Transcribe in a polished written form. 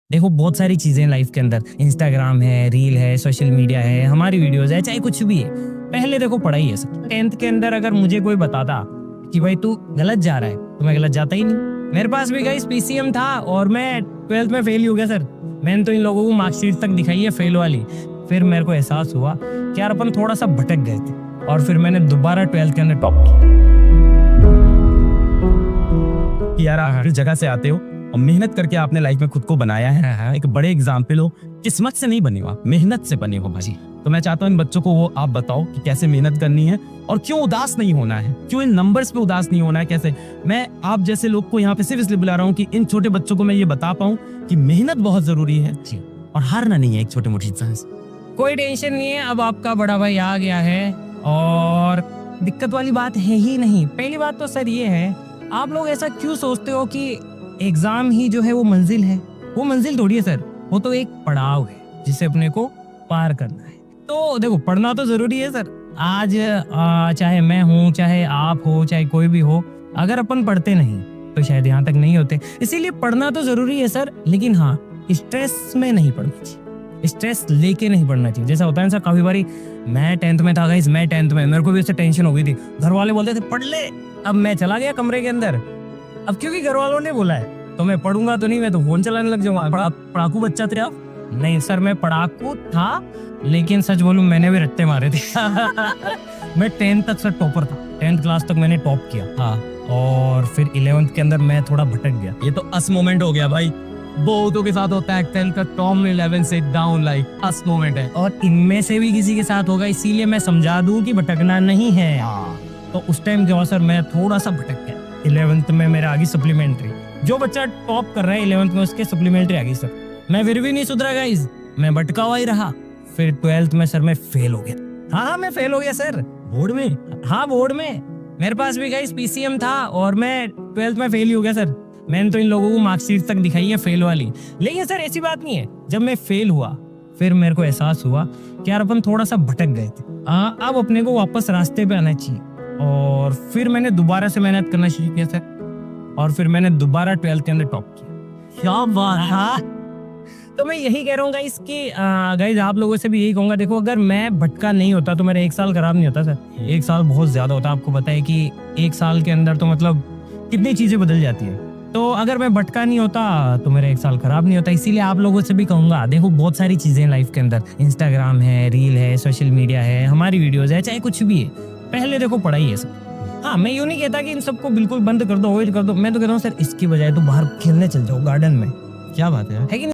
देखो बहुत सारी चीजें लाइफ के अंदर, इंस्टाग्राम है, रील है, सोशल मीडिया है, हमारी वीडियोस है, चाहे कुछ भी है। पहले देखो पढ़ाई है सब। 10th के अंदर अगर मुझे कोई बताता कि भाई तू गलत जा रहा है तो मैं गलत जाता ही नहीं। मेरे पास भी गाइस पीसीएम था और मैं 12th में फेल ही हो गया सर। मैंने तो इन लोगों को मार्कशीट तक दिखाई है फेल वाली। फिर मेरे को एहसास हुआ कि यार अपन थोड़ा सा भटक गए थे और फिर मैंने दोबारा 12th के अंदर टॉप किया। यार आप हर जगह से आते हो और मेहनत करके आपने लाइफ में खुद को बनाया है। एक बड़े एग्जाम्पल हो, किस्मत से नहीं बने हो आप, मेहनत से बने हो भाई। तो मैं चाहता हूँ इन बच्चों को वो आप बताओ कि कैसे मेहनत करनी है और क्यों उदास नहीं होना है, क्यों इन नंबर्स पे उदास नहीं होना है। कैसे मैं आप जैसे लोग को यहाँ पे सिर्फ इसलिए बुला रहा हूँ कि इन छोटे बच्चों को मैं ये बता पाऊँ कि मेहनत बहुत जरूरी है और हारना नहीं है एक छोटे मोटी चीज से। कोई टेंशन नहीं है, अब आपका बड़ा भाई आ गया है और दिक्कत वाली बात है ही नहीं। पहली बात तो सर ये है, आप लोग ऐसा क्यों सोचते हो कि एग्जाम ही जो है वो मंजिल है। वो मंजिल थोड़ी है सर, वो तो एक पड़ाव है जिसे अपने को पार करना है। तो देखो पढ़ना तो जरूरी है सर। आज चाहे मैं हूँ, चाहे आप हो, चाहे कोई भी हो, अगर अपन पढ़ते नहीं तो शायद यहाँ तक नहीं होते। इसीलिए पढ़ना तो जरूरी है सर, लेकिन हाँ स्ट्रेस में नहीं पढ़ना चाहिए, स्ट्रेस लेके नहीं पढ़ना चाहिए। जैसा होता है सर, काफी बारी मैं 10th में था गाइस, मैं 10th में मेरे को भी उससे टेंशन हो गई थी। घर वाले बोलते थे पढ़ ले, अब मैं चला गया कमरे के अंदर। अब क्योंकि घर वालों ने बोला है तो मैं पढ़ूंगा तो नहीं, मैं तो फोन चलाने लग जाऊंगा। पढ़ाकू बच्चा थे आप? नहीं सर, मैं पढ़ाकू था, लेकिन सच बोलूं मैंने भी रट्टे मारे थे। मैं 10th तक सर टॉपर था, 10th क्लास तक मैंने टॉप किया। हाँ, और फिर 11th के अंदर मैं थोड़ा भटक गया। ये तो अस मोमेंट हो गया भाई, बहुतों के साथ होता है। 10th का टॉप 11 से डाउन लाइक अस मोमेंट है और इनमें से भी किसी के साथ होगा, इसीलिए मैं समझा दूं कि भटकना नहीं है। तो उस टाइम क्या हुआ सर, मैं थोड़ा सा भटक गया। 11th में मेरा आ गई सप्लीमेंट्री। जो बच्चा टॉप कर रहा है 11th में उसके सप्लीमेंट्री आ गई सर। मैं फिर भी नहीं सुधरा गाइस, मैं भटका हुआ ही रहा। फिर 12th में सर मैं फेल हो गया। हाँ मैं फेल हो गया सर, बोर्ड में। हाँ बोर्ड में। मेरे पास भी गाइस पीसीएम था और मैं 12th में फेल ही हो गया सर। मैंने तो इन लोगों को मार्कशीट तक दिखाई है फेल वाली। लेकिन सर ऐसी बात नहीं है, जब मैं फेल हुआ फिर मेरे को एहसास हुआ कि यार अपन थोड़ा सा भटक गए थे। अब अपने को वापस रास्ते पे आना चाहिए। और फिर मैंने दोबारा से मेहनत करना शुरू किया सर, और फिर मैंने दोबारा 12th के अंदर टॉप किया। क्या बात है। तो मैं यही कह रहा हूँ गाइस कि गाइस आप लोगों से भी यही कहूंगा, देखो अगर मैं भटका नहीं होता तो मेरा 1 साल खराब नहीं होता सर। 1 साल बहुत ज्यादा होता। आपको पता है कि 1 साल के अंदर तो मतलब कितनी चीजें बदल जाती है। तो अगर मैं भटका नहीं होता तो मेरा 1 साल खराब नहीं होता। इसीलिए आप लोगों से भी कहूंगा, देखो बहुत सारी चीजें लाइफ के अंदर, इंस्टाग्राम है, रील है, सोशल मीडिया है, हमारी वीडियोस है, चाहे कुछ भी है। पहले देखो पढ़ाई है सब। हाँ मैं यूं नहीं कहता कि इन सबको बिल्कुल बंद कर दो, अवॉइड कर दो। मैं तो कहता हूँ सर इसकी बजाय तो बाहर खेलने चल जाओ गार्डन में। क्या बात है कि